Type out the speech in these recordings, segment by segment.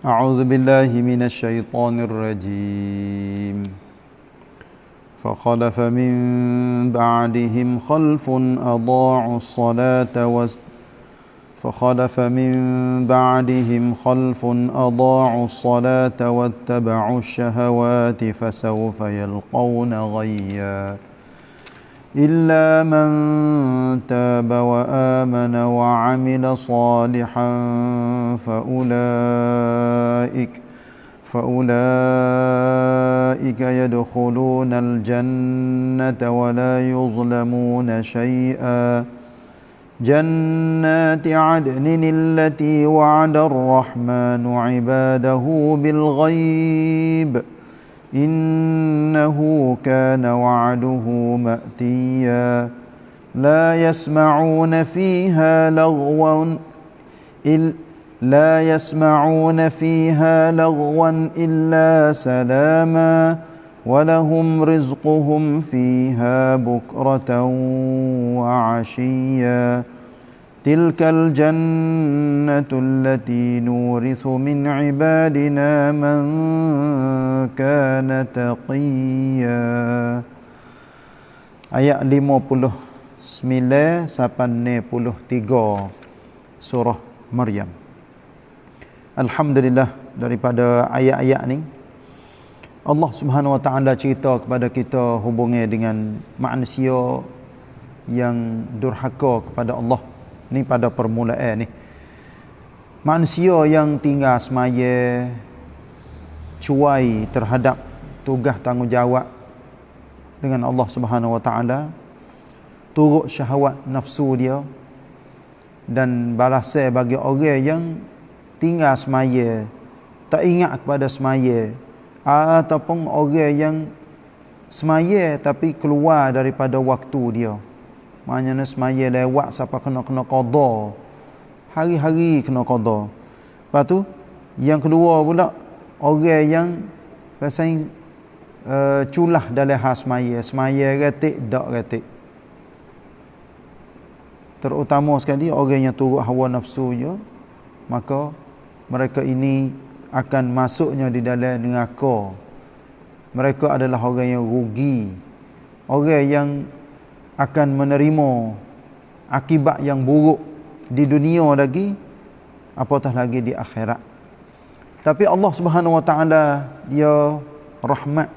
أعوذ بالله من الشيطان الرجيم فخلف من بعدهم خلف أضاعوا الصلاة فخلف من بعدهم خلف أضاعوا الصلاة واتبعوا الشهوات فسوف يلقون غيا إلا من تاب وآمن وعمل صالحا فأولئك يدخلون الجنة ولا يظلمون شيئا جنات عدن التي وعد الرحمن عباده بالغيب إنه كان وعده مأتيا لا يسمعون فيها لغوا إلا سلاما ولهم رزقهم فيها بكرة وعشيا تلك الجنة التي نورث من عبادنا من كان تقيا. Ayat 59-83 surah Maryam. Alhamdulillah, daripada ayat-ayat ni Allah Subhanahu wa taala cerita kepada kita hubungnya dengan manusia yang durhaka kepada Allah. Ni pada permulaan ni. Manusia yang tinggal semaya, cuai terhadap tugas tanggungjawab dengan Allah Subhanahu wa taala, turut syahwat nafsu dia, dan balasan bagi orang yang tinggal semaya, tak ingat kepada semaya, ataupun orang yang semaya tapi keluar daripada waktu dia. Maknanya semaya lewat sampai kena qada. Hari-hari kena qada. Lepas tu yang kedua pula, orang yang rasanya culah dalam hal semaya. Semaya retik tak retik. Terutama sekali orang yang turut hawa nafsunya, maka mereka ini akan masuknya di dalam neraka. Mereka adalah orang yang rugi. Orang yang akan menerima akibat yang buruk di dunia lagi, apatah lagi di akhirat. Tapi Allah Subhanahu wa taala dia rahmat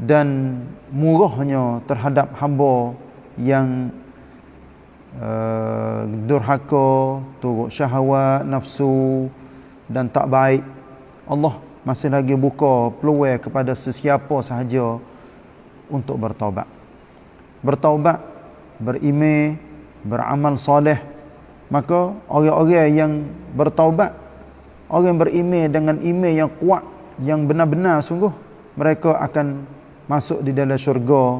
dan murahnya terhadap hamba yang durhaka, turut syahwat nafsu dan tak baik. Allah masih lagi buka peluang kepada sesiapa sahaja untuk bertaubat. Bertaubat, beriman, beramal soleh. Maka orang-orang yang bertaubat, orang beriman dengan iman yang kuat, yang benar-benar sungguh, mereka akan masuk di dalam syurga.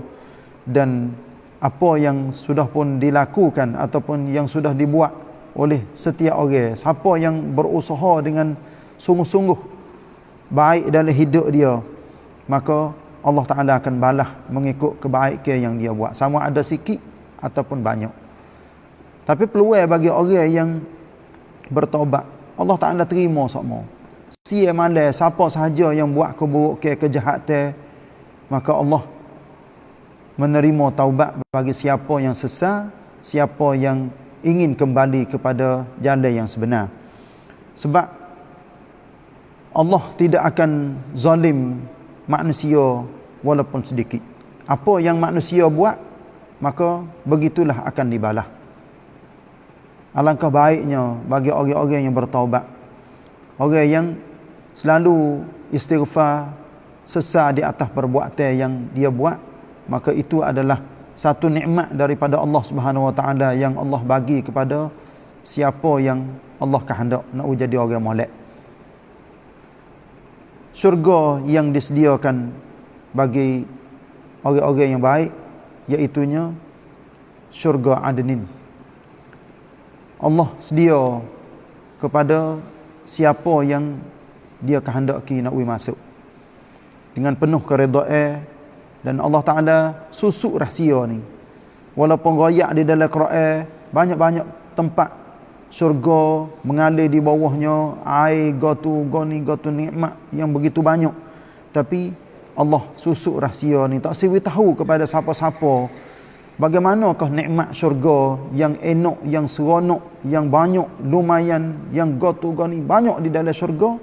Dan apa yang sudah pun dilakukan ataupun yang sudah dibuat oleh setiap orang, siapa yang berusaha dengan sungguh-sungguh baik dalam hidup dia, maka Allah Ta'ala akan balas mengikut kebaikan yang dia buat, sama ada sikit ataupun banyak. Tapi peluang bagi orang yang bertaubat, Allah Ta'ala terima semua. Sia malah siapa sahaja yang buat keburukan, kejahatan, maka Allah menerima taubat bagi siapa yang sesat, siapa yang ingin kembali kepada jalan yang sebenar. Sebab Allah tidak akan zalim manusia walaupun sedikit. Apa yang manusia buat, maka begitulah akan dibalas. Alangkah baiknya bagi orang-orang yang bertaubat, orang yang selalu istighfar, sesal di atas perbuatan yang dia buat, maka itu adalah satu nikmat daripada Allah Subhanahu wa taala yang Allah bagi kepada siapa yang Allah kehendak nak jadi orang molek. Syurga yang disediakan bagi orang-orang yang baik, iaitunya syurga Adnin. Allah sedia kepada siapa yang dia kehendaki nak masuk dengan penuh keredaan. Dan Allah Ta'ala susuk rahsia ni. Walaupun royak di dalam Quran, banyak-banyak tempat syurga mengalir di bawahnya air gotu nikmat yang begitu banyak. Tapi Allah susuk rahsia ni, tak siwi tahu kepada siapa-siapa bagaimanakah nikmat syurga yang enok, yang seronok, yang banyak, lumayan, yang gotu ni banyak di dalam syurga.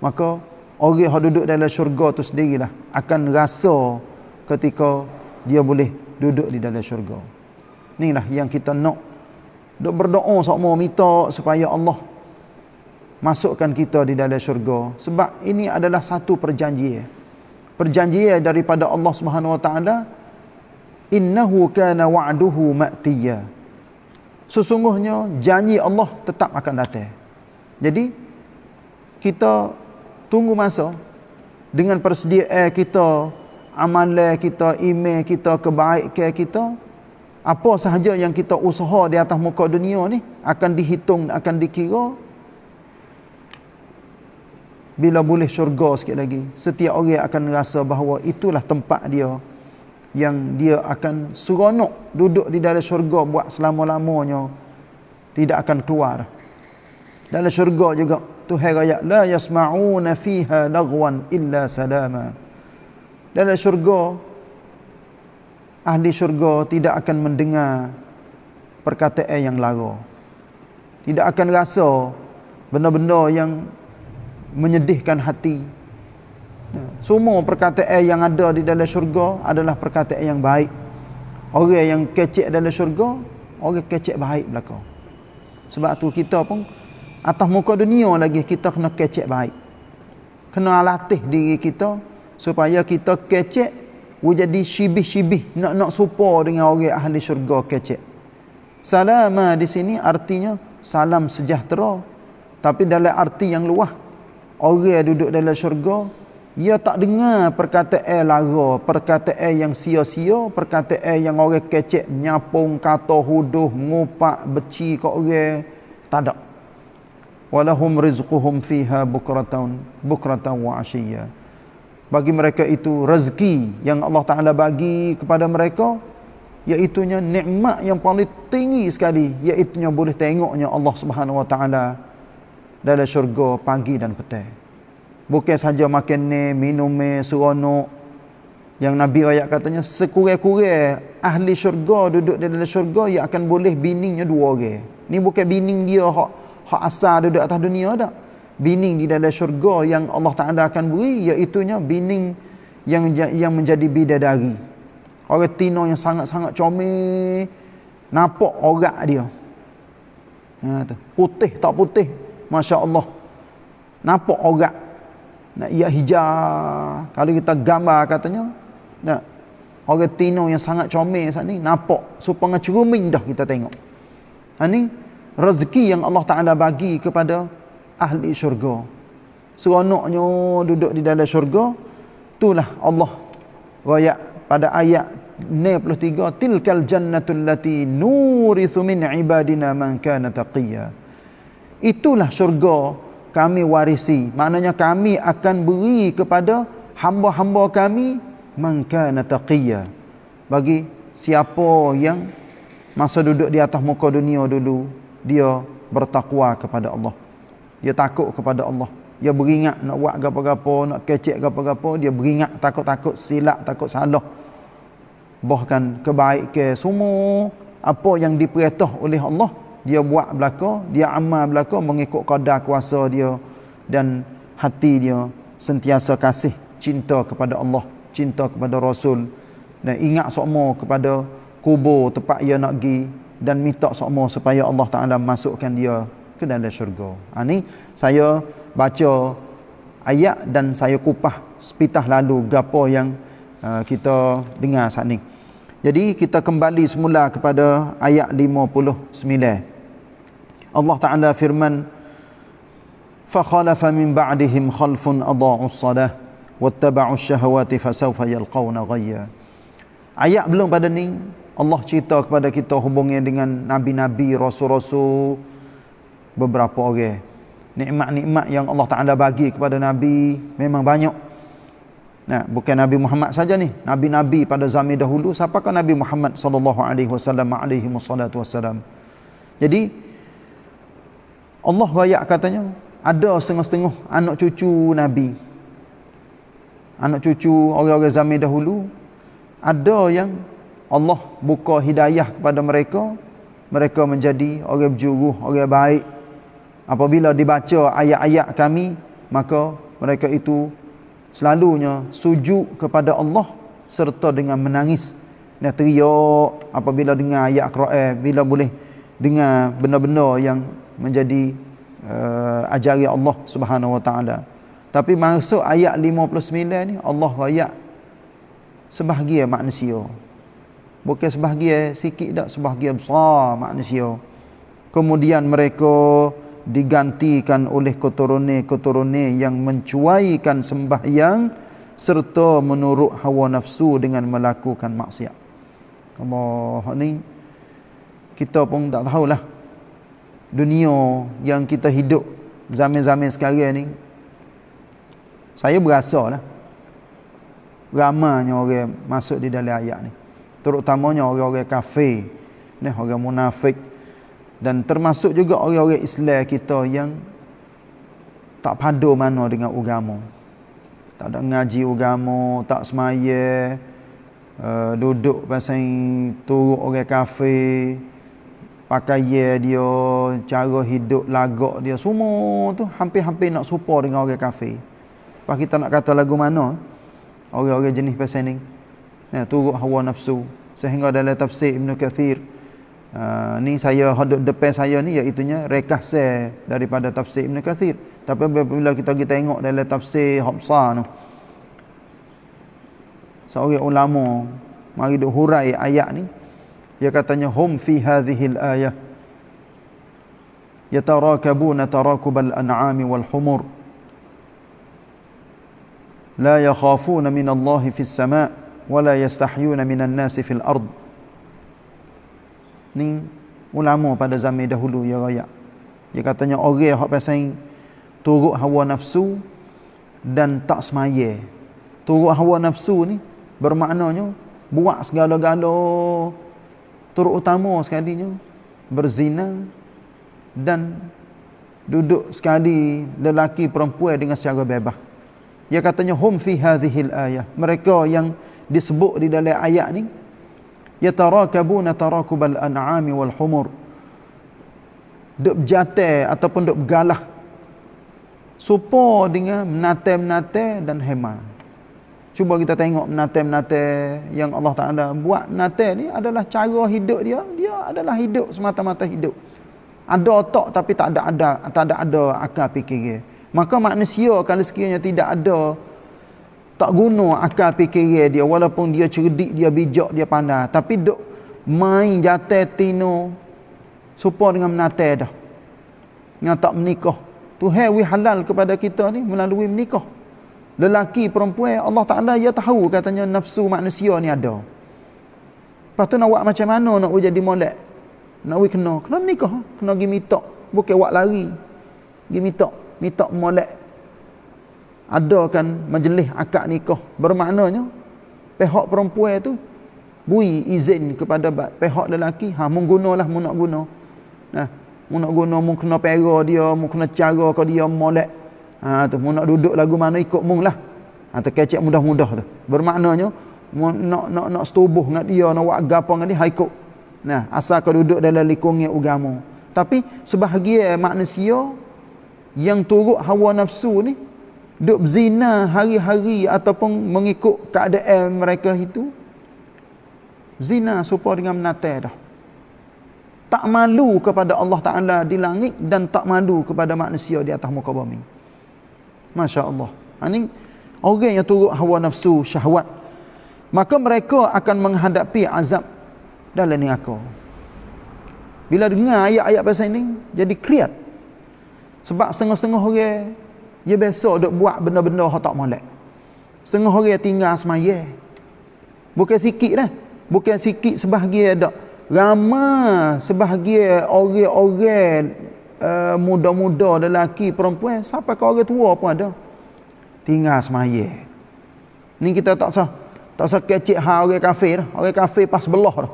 Maka orang yang duduk dalam syurga tu sendirilah akan rasa ketika dia boleh duduk di dalam syurga. Inilah yang kita nak duk berdoa sama, minta supaya Allah masukkan kita di dalam syurga. Sebab ini adalah satu perjanjian daripada Allah Subhanahu Wa Taala. Innahu kana wa'duhu ma'tiya. Sesungguhnya janji Allah tetap akan datang. Jadi kita tunggu masa dengan persediaan kita, amalan kita, iman kita, kebaikan kita, apa sahaja yang kita usaha di atas muka dunia ni akan dihitung, akan dikira. Bila boleh syurga sikit lagi, setiap orang akan rasa bahawa itulah tempat dia, yang dia akan seronok duduk di dalam syurga buat selama-lamanya, tidak akan keluar. Dalam syurga juga Tuhan raya, la yasma'una fiha lagwan illa salama. Dalam syurga, ahli syurga tidak akan mendengar perkataan yang lara, tidak akan rasa benda-benda yang menyedihkan hati. Semua perkataan yang ada di dalam syurga adalah perkataan yang baik. Orang yang kecek dalam syurga, orang kecek baik belaka. Sebab tu kita pun atas muka dunia lagi kita kena kecek baik. Kena latih diri kita supaya kita kecek jadi syibih-syibih, nak serupa dengan orang ahli syurga kecek. Salama di sini artinya salam sejahtera, tapi dalam arti yang luas, orang duduk dalam syurga, ia tak dengar perkataan lara, perkataan yang sia-sia, perkataan yang orang kecek nyapung, kata huduh, ngupak, beci kat orang, tak ada. Walahum rizquhum fiha bukratan wa ashiya. Bagi mereka itu rezeki yang Allah Ta'ala bagi kepada mereka, iaitunya nikmat yang paling tinggi sekali, iaitunya boleh tengoknya Allah Subhanahu Wa Ta'ala dalam syurga pagi dan petang. Bukan saja makan ni, minum ni, seronok. Yang Nabi ayat katanya, sekurang-kurang ahli syurga duduk di dalam syurga, ia akan boleh biningnya 2 orang. Ni bukan bining dia hak asal duduk atas dunia dah. Bining di dalam syurga yang Allah Ta'ala akan beri, iaitunya bining yang menjadi bidadari. Orang tino yang sangat-sangat comel, nampak orak dia. Putih tak putih, Masya Allah, nampak orak. Nak ia hijau, kalau kita gambar katanya, nak orang tino yang sangat comel saat ni, nampak supaya cermin dah kita tengok. Ini rezeki yang Allah Ta'ala bagi kepada ahli syurga. Seronoknya duduk di dalam syurga. Itulah Allah royak pada ayat 63, tilkal jannatul lati nurithu min ibadina man kana taqiyya. Itulah syurga kami warisi, maknanya kami akan beri kepada hamba-hamba kami man kana taqiyya, bagi siapa yang masa duduk di atas muka dunia dulu dia bertakwa kepada Allah, dia takut kepada Allah, dia beringat nak buat gapo-gapo, nak kecek gapo-gapo, dia beringat, takut-takut silap, takut salah. Bahkan kebaikan semua apa yang diperintah oleh Allah, dia buat belaka, dia amal belaka mengikut qadar kuasa dia, dan hati dia sentiasa kasih cinta kepada Allah, cinta kepada Rasul, dan ingat semua kepada kubur tempat ia nak pergi, dan minta semua supaya Allah Ta'ala masukkan dia ke dalam syurga. Ini saya baca ayat dan saya kupah sepitah lalu gapo yang kita dengar saat ni. Jadi kita kembali semula kepada ayat 59. Allah Ta'ala firman, فَخَلَفَ مِنْ بَعْدِهِمْ خَلْفٌ أَضَاعُوا الصَّلَاةَ وَاتَّبَعُوا الشَّهَوَاتِ فَسَوْفَ يَلْقَوْنَ غَيًّا. Ayat belum pada ni Allah cerita kepada kita hubungnya dengan nabi-nabi, rasul-rasul, beberapa orang. Nikmat-nikmat yang Allah Ta'ala bagi kepada nabi memang banyak. Nah, bukan Nabi Muhammad saja ni, nabi-nabi pada zaman dahulu. Siapakah Nabi Muhammad sallallahu alaihi wasallam alaihi wassalatu wassalam. Jadi Allah rayak katanya, ada setengah-setengah anak cucu Nabi, anak cucu orang-orang zaman dahulu, ada yang Allah buka hidayah kepada mereka, mereka menjadi orang berjuruh, orang baik. Apabila dibaca ayat-ayat kami, maka mereka itu selalunya sujud kepada Allah serta dengan menangis. Dia teriak apabila dengar ayat Quran, bila boleh dengar benda-benda yang menjadi ajari Allah Subhanahu wa taala. Tapi masuk ayat 59 ni, Allah ayat sebahagian manusia. Bukan sebahagian sikit dak, sebahagian besar manusia. Kemudian mereka digantikan oleh keturunan-keturunan yang mencuaikan sembahyang serta menurut hawa nafsu dengan melakukan maksiat. Allah ni kita pun tak tahulah dunia yang kita hidup zaman-zaman sekarang ni. Saya berasalah ramainya orang masuk di dalam ayat ni, terutamanya orang-orang kafir, orang munafik, dan termasuk juga orang-orang Islam kita yang tak padu mana dengan agama. Tak ada ngaji agama, tak semaya, duduk pasal turut orang kafir, pakaian dia, cara hidup, lagak dia, semua tu hampir-hampir nak serupa dengan orang kafir. Lepas kita nak kata lagu mana, orang-orang jenis pasal ni, turut hawa nafsu. Sehingga dalam tafsir Ibn Kathir, ni saya hadut depan saya ni, iaitunya rekasa daripada tafsir Ibn Kathir. Tapi bila kita tengok dalam tafsir Hafsah tu, seorang ulama mari duk hurai ayat ni, dia katanya hum fi hadhil ayah yatarakabuna tarakubal an'ami wal humur la yakhafuna min Allah fis sama' wa la yastahyuna minan nasi fil ard. Ni ulama pada zaman dahulu ya raya. Dia katanya orang hak pasal turut hawa nafsu dan tak semaya. Turut hawa nafsu ni bermaknanya buat segala-gala, terutama sekalinya berzina dan duduk sekali lelaki perempuan dengan secara bebas. Dia katanya hum fi hadhil ayah, mereka yang disebut di dalam ayat ni, yatarakabuna tarakubal an'ami wal humur, duk berjata ataupun duk bergalah serupa dengan menate-menate dan hema. Cuba kita tengok menate-menate yang Allah Ta'ala buat. Menate ni adalah cara hidup dia, dia adalah hidup, semata-mata hidup. Ada otak tapi tak ada akal fikir. Maka manusia kalau sekiranya tidak ada, tak guna akal fikir dia, walaupun dia cerdik, dia bijak, dia pandai, tapi duk main jatuh tino serupa dengan menate dah, yang tak menikah. Tuhan wi halal kepada kita ni melalui menikah. Lelaki perempuan, Allah Ta'ala dia tahu katanya nafsu manusia ni ada. Lepas tu nak buat macam mana nak jadi molek, nak kena menikah, kena pergi mitak, bukan buat lari, pergi mitak molek. Ada kan majlis akad nikah, bermaknanya pihak perempuan tu beri izin kepada pihak lelaki, mu gunalah, mu nak guna. Nah, mu nak guna, mu kena pera dia, mu kena cara ke dia molek. Tu mu nak duduk lagu mana ikut mu lah. Tu kecek mudah-mudah tu. Bermaknanya mu nak setubuh dengan dia, nak buat gapo dengan dia, ikut. Nah, asal kau duduk dalam lingkungan agama. Tapi sebahagian manusia yang turut hawa nafsu ni duk berzina hari-hari ataupun mengikut keadaan mereka itu, zina serupa dengan menate dah. Tak malu kepada Allah Ta'ala di langit dan tak malu kepada manusia di atas muka bumi. Masya Allah. Ini orang yang turut hawa nafsu syahwat, maka mereka akan menghadapi azab dalam neraka. Bila dengar ayat-ayat pasal ini, jadi kriat. Sebab setengah-setengah orang dia biasa duk buat benda-benda yang tak molek. Setengah orang tinggal semaya. Bukan sikit dah. Bukan sikit sebahagian dak. Ramai sebahagian orang-orang muda-muda, lelaki, perempuan, sampai ke orang tua pun ada tinggal semaya. Ni kita tak sah kecek orang kafir dah. Orang kafir pas belah dah.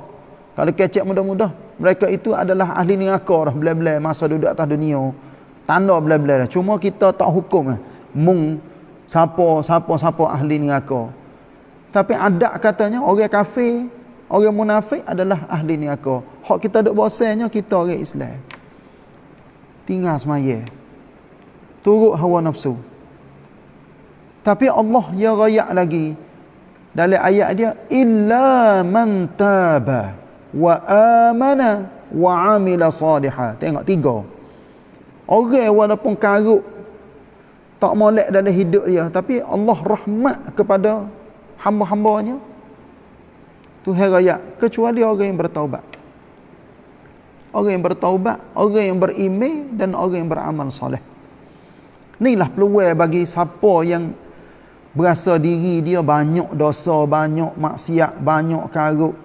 Kalau kecek muda-muda, mereka itu adalah ahli neraka dah, belah-belah masa duduk atas dunia. tanda bela-bela dah. Cuma kita tak hukum mung siapa ahli neraka. Tapi adat katanya orang kafir, orang munafik adalah ahli neraka. Hak kita duk bosannya kita orang Islam. Tinggal semaya. Turut hawa nafsu. Tapi Allah ya rayak lagi dalam ayat dia, illa man taba wa amana wa amila salihah. Tengok 3. Orang walaupun karut tak molek dalam hidup dia, tapi Allah rahmat kepada hamba-hambanya. Tuhan rayak kecuali orang yang bertaubat. Orang yang bertaubat, orang yang beriman dan orang yang beramal soleh. Inilah peluang bagi siapa yang berasa diri dia banyak dosa, banyak maksiat, banyak karut.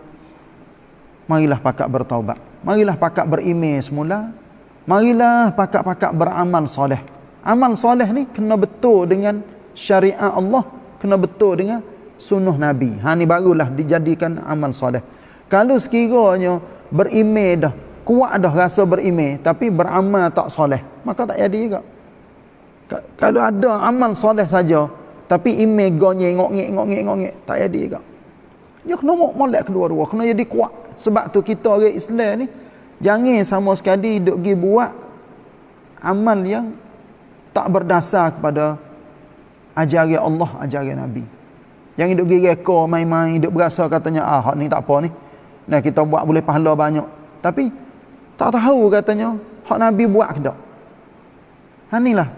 Marilah pakat bertaubat. Marilah pakat beriman semula. Marilah pakat-pakat beramal soleh. Amal soleh ni kena betul dengan syariat Allah, kena betul dengan sunnah Nabi. Ni barulah dijadikan amal soleh. Kalau sekiranya beriman dah, kuat dah rasa beriman, tapi beramal tak soleh, maka tak jadi juga. Kalau ada amal soleh saja, tapi iman ngok-ngek, tak jadi juga. Dia kena molek kedua-dua, kena jadi kuat. Sebab tu kita orang Islam ni jangan sama sekali duk pergi buat amal yang tak berdasar kepada ajaran Allah, ajaran Nabi. Jangan duk pergi reka main-main, duk berasa katanya hak ni tak apa ni. Nah kita buat boleh pahala banyak. Tapi tak tahu katanya hak Nabi buat ke tak. Inilah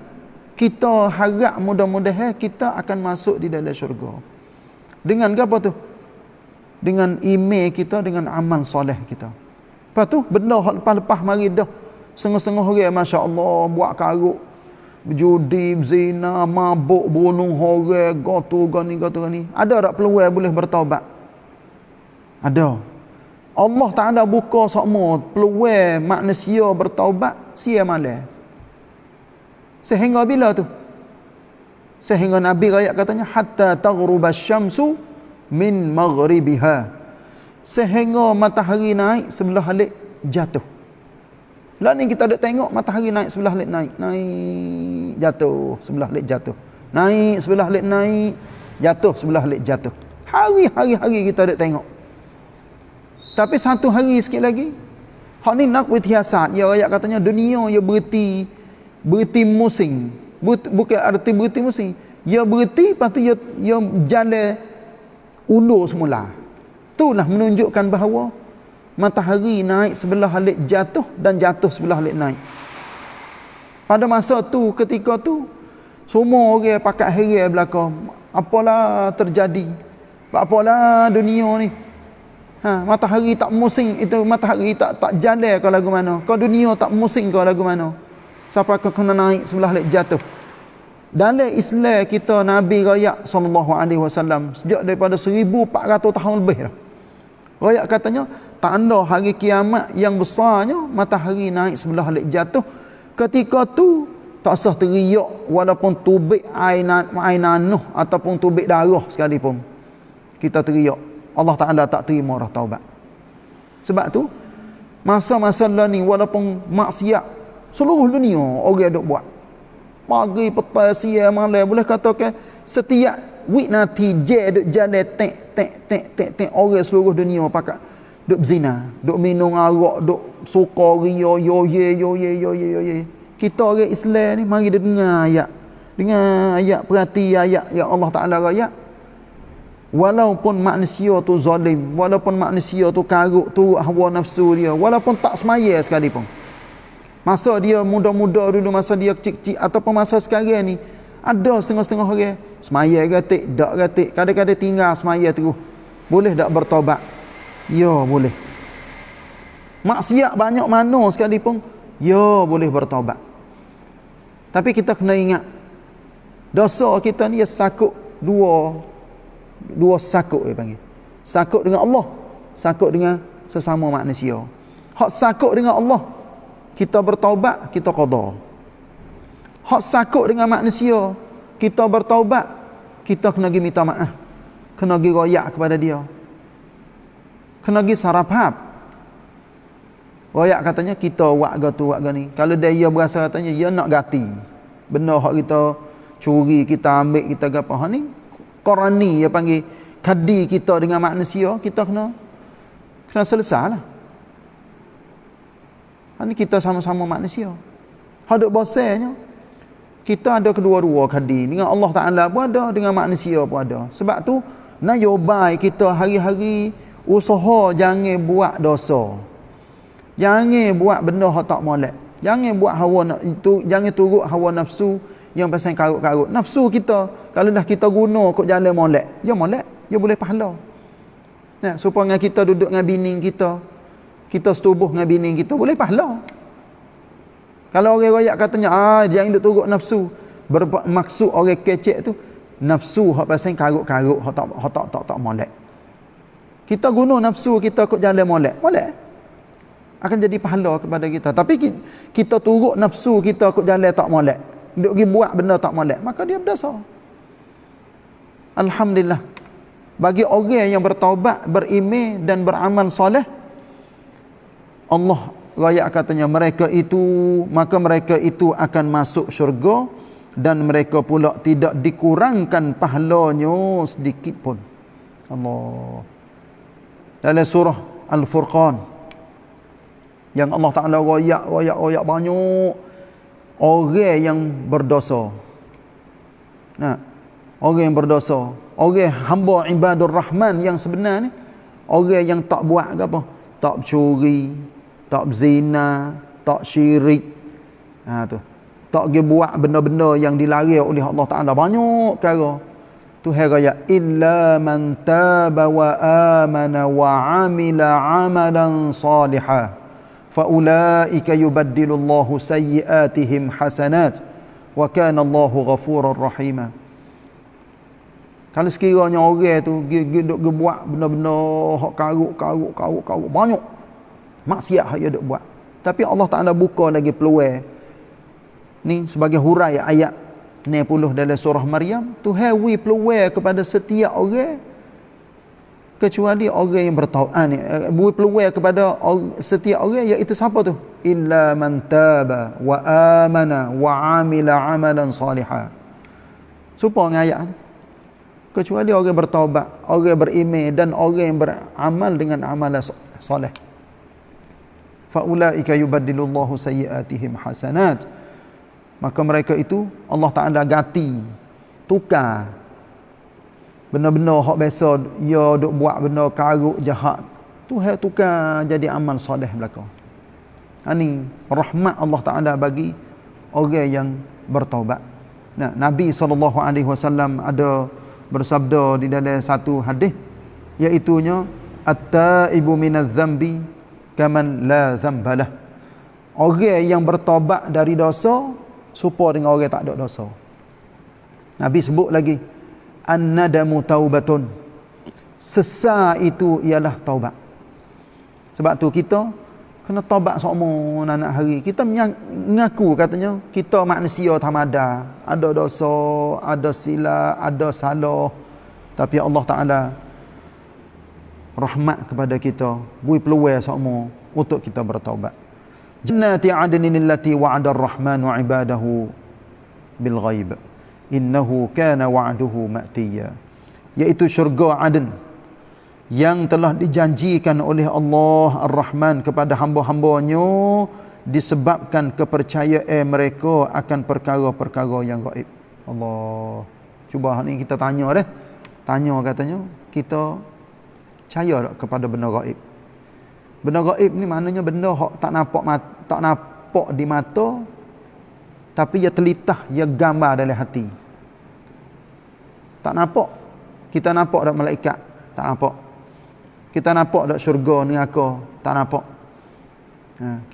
kita harap mudah-mudahan kita akan masuk di dalam syurga. Dengan apa tu? Dengan iman kita, dengan amal soleh kita. Lepas tu benda hak lepas-lepas mari dah setengah-setengah orang masya-Allah buat karut, berjudi, berzina, mabuk, bunuh orang, gotu gani. Ada tak peluang boleh bertaubat? Ada. Allah Taala buka semua peluang manusia bertaubat sia malam. Sehingga bila tu? Sehingga Nabi rakyat katanya hatta taghruba syamsu min maghribiha. Sehingga matahari naik sebelah halik jatuh. Lah ni kita ada tengok matahari naik sebelah halik naik jatuh, sebelah halik jatuh. Naik sebelah halik naik, jatuh sebelah halik jatuh. Hari-hari kita ada tengok. Tapi satu hari sikit lagi, hak ni nak berhiasat. Ya rakyat katanya dunia ya berhenti musim. Bukan arti berhenti musim. Ya berhenti, lepas tu ya jalan undur semula. Itulah menunjukkan bahawa matahari naik sebelah halik jatuh dan jatuh sebelah halik naik. Pada masa tu, ketika tu, semua orang pakat heran belakang. Apalah terjadi? Apalah dunia ni? Matahari tak musing, itu matahari tak jalan ke lagu mana? Kau dunia tak musing ke lagu mana? Siapa kena naik sebelah halik jatuh? Dalam Islam kita Nabi rakyat SAW sejak daripada 1400 tahun lebih dah. Rakyat katanya tanda hari kiamat yang besarnya matahari naik sebelah halik jatuh. Ketika tu tak sah teriak walaupun tubik air nanuh ataupun tubik darah sekalipun. Kita teriak. Allah Ta'ala tak terima orang taubat. Sebab tu masa-masa ni walaupun maksiat seluruh dunia orang duk buat. Pagi, petang, siang, malam, boleh katakan setiap nanti duk jalan tek orang seluruh dunia pakat duk berzina, duk minum arak, duk suka ria yo ye. Kita orang Islam ni mari dengar ayat, perhati ayat yang Allah Taala ayat. Walaupun manusia tu zalim, walaupun manusia tu karut tu hawa nafsu dia, walaupun tak semaya sekalipun. Masa dia muda-muda dulu, masa dia kecil-kecil ataupun masa sekarang ni, ada setengah-setengah orang semaya gatik, tak gatik, kadang-kadang tinggal semaya terus. Boleh tak bertaubat? Ya, boleh. Maksiat banyak mana sekalipun, ya boleh bertaubat. Tapi kita kena ingat, dosa kita ni sakut dua sakut dia panggil. Sakut dengan Allah, sakut dengan sesama manusia. Hak sakut dengan Allah, kita bertaubat, kita qada. Hak sakut dengan manusia, kita bertaubat, kita kena pergi minta maaf, kena pergi royak kepada dia, kena pergi sarafhab. Royak katanya kita buat tu buat ni. Kalau dia berasa katanya dia nak ganti. Benda hak kita curi, kita ambil, kita gapo. Ha ni Qurani dia panggil kadi kita dengan manusia, kita kena selesailah. Ha ni kita sama-sama manusia. Hak duk bosanya. Kita ada kedua-dua kadi. Dengan Allah Ta'ala pun ada, dengan manusia pun ada. Sebab tu nyobai kita hari-hari usaha jangan buat dosa. Jangan buat benda hak tak molek. Jangan buat jangan turut hawa nafsu yang pasal karut-karut. Nafsu kita kalau dah kita guna kok jalan molek, dia boleh pahala. Nah, supaya kita duduk dengan bini kita setubuh dengan bini kita boleh pahala. Kalau orang royak katanya jangan duk turut nafsu, bermaksud orang kecek tu nafsu hak pasal karut-karut hak tak molek. Kita guna nafsu kita kok jalan molek akan jadi pahala kepada kita. Tapi kita turut nafsu kita kok jalan tak molek, duk pergi buat benda tak molek, maka dia berdosa. Alhamdulillah, bagi orang yang bertaubat, beriman dan beramal soleh, Allah rakyat katanya mereka itu akan masuk syurga dan mereka pula tidak dikurangkan pahalanya sedikit pun. Allah dalam surah Al-Furqan yang Allah Ta'ala royak banyak orang yang berdosa. Nah, orang yang berdosa, orang hamba ibadur rahman yang sebenar ni, orang yang tak buat apa, tak curi, tak berzina, tak syirik, tu, tak pergi buat benda-benda yang dilarang oleh Allah Ta'ala. Banyak perkara Tuhan raya, illa man taba wa amana wa amila amalan salihah fa ulaika yubaddilullahu sayyiatihim hasanat wa kana Allahu ghafurar rahima. Kalau sekiranya orang tu duk buat benda-benda hak karut banyak maksiat hak dia duk buat, tapi Allah Taala buka lagi peluang ni sebagai hurai ayat 60 dalam surah Maryam, Tuhan wi peluang kepada setiap orang kecuali orang yang bertaubat ni, beri peluang kepada setiap orang, iaitu siapa tu? Illa man taba wa amana wa amila amalan salihah. Supaya dengan ayat kecuali orang bertaubat, orang beriman dan orang yang beramal dengan amalan soleh. Fa ulaika yubaddilullahu sayyiatihim hasanat. Maka mereka itu Allah Ta'ala ganti, tukar benda-benda hak biasa dia duk buat benda karut jahat, Tuhan tukar jadi amal soleh belaka. Ini rahmat Allah Ta'ala bagi orang yang bertaubat. Nah, Nabi SAW ada bersabda di dalam satu hadis, iaitunya at-taibu minadz dzambi kaman la dzambalah. Orang yang bertaubat dari dosa serupa dengan orang tak ada dosa. Nabi sebut lagi, an-nadamu taubatun. Sesal itu ialah taubat. Sebab tu kita kena taubat semua anak hari. Kita mengaku katanya kita manusia tamada, ada dosa, ada silap, ada salah. Tapi Allah Ta'ala rahmat kepada kita, beri peluang semua untuk kita bertaubat. Jannati adnin allati wa'ada ar-rahmanu 'ibadahu bil ghaib innahu kana wa'duhu ma'tiya. Iaitu syurga Aden yang telah dijanjikan oleh Allah Ar-Rahman kepada hamba-hambanya disebabkan kepercayaan mereka akan perkara-perkara yang gaib. Allah, cuba ni kita tanya katanya kita percaya tak kepada benda gaib? Benda gaib ni maknanya benda hak tak nampak di mata, tapi ia telitah, ia gambar dalam hati. Tak nampak. Kita nampak dak malaikat, tak nampak. Kita nampak dak syurga neraka, tak nampak.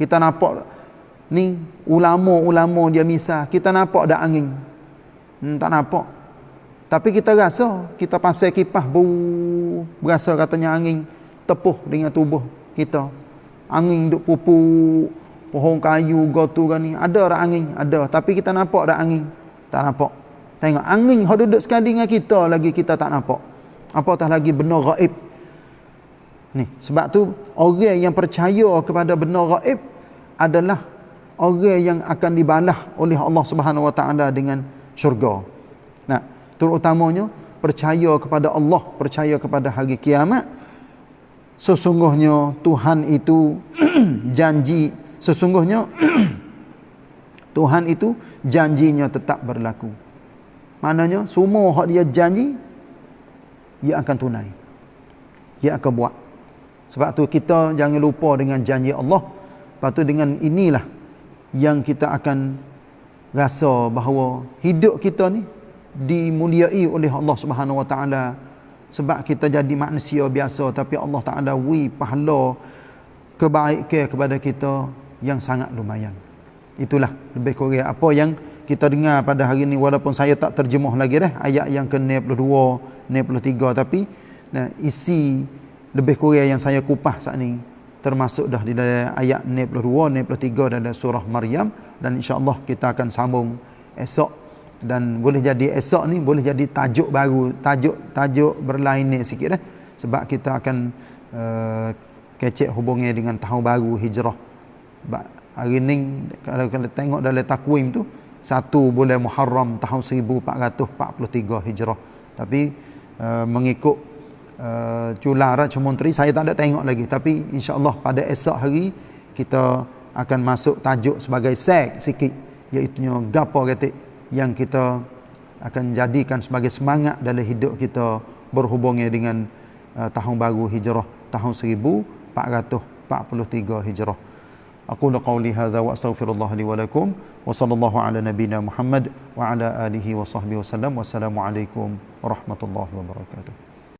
Kita nampak ni ulama-ulama dia misal, kita nampak dak angin. Tak nampak. Tapi kita rasa, kita pasal kipas berasa katanya angin tepuh dengan tubuh kita. Angin duk pupuk pohon kayu gotu kan ni, ada dak angin, ada, tapi kita nampak dak angin, tak nampak. Tengok angin hok duduk sekali dengan kita lagi kita tak nampak, apatah lagi benda gaib. Ni, sebab tu orang yang percaya kepada benda gaib adalah orang yang akan dibalas oleh Allah Subhanahu Wa Taala dengan syurga. Nah, terutamanya percaya kepada Allah, percaya kepada hari kiamat. Sesungguhnya Tuhan itu janji, sesungguhnya Tuhan itu janjinya tetap berlaku. Maknanya semua hak dia janji, dia akan tunai. Dia akan buat. Sebab tu kita jangan lupa dengan janji Allah. Lepas tu dengan inilah yang kita akan rasa bahawa hidup kita ni dimuliai oleh Allah Subhanahu Wa Taala. Sebab kita jadi manusia biasa, tapi Allah Ta'ala pahala kebaikan kepada kita yang sangat lumayan. Itulah lebih kurang apa yang kita dengar pada hari ini, walaupun saya tak terjemah lagi ayat yang ke-92, 93, tapi isi lebih kurang yang saya kupas saat ini termasuk dah di dalam ayat 92, 93 dalam surah Maryam, dan insya-Allah kita akan sambung esok. Dan boleh jadi esok ni boleh jadi tajuk baru, tajuk berlain ni sikit sebab kita akan kecek hubungnya dengan tahun baru hijrah. Hari ni kalau tengok dalam takwim tu 1 bulan Muharram tahun 1443 hijrah. Tapi mengikut Cula Raja Menteri saya tak ada tengok lagi, tapi insya-Allah pada esok hari kita akan masuk tajuk sebagai sek sikit, iaitu gapo ketik yang kita akan jadikan sebagai semangat dalam hidup kita berhubungnya dengan tahun baru hijrah tahun 1443 hijrah. Aqulu qawli hadza wa astaghfirullah li wa lakum wa sallallahu ala nabiyyina Muhammad wa ala alihi wa sahbihi wasallam. Wassalamu alaikum warahmatullahi wabarakatuh.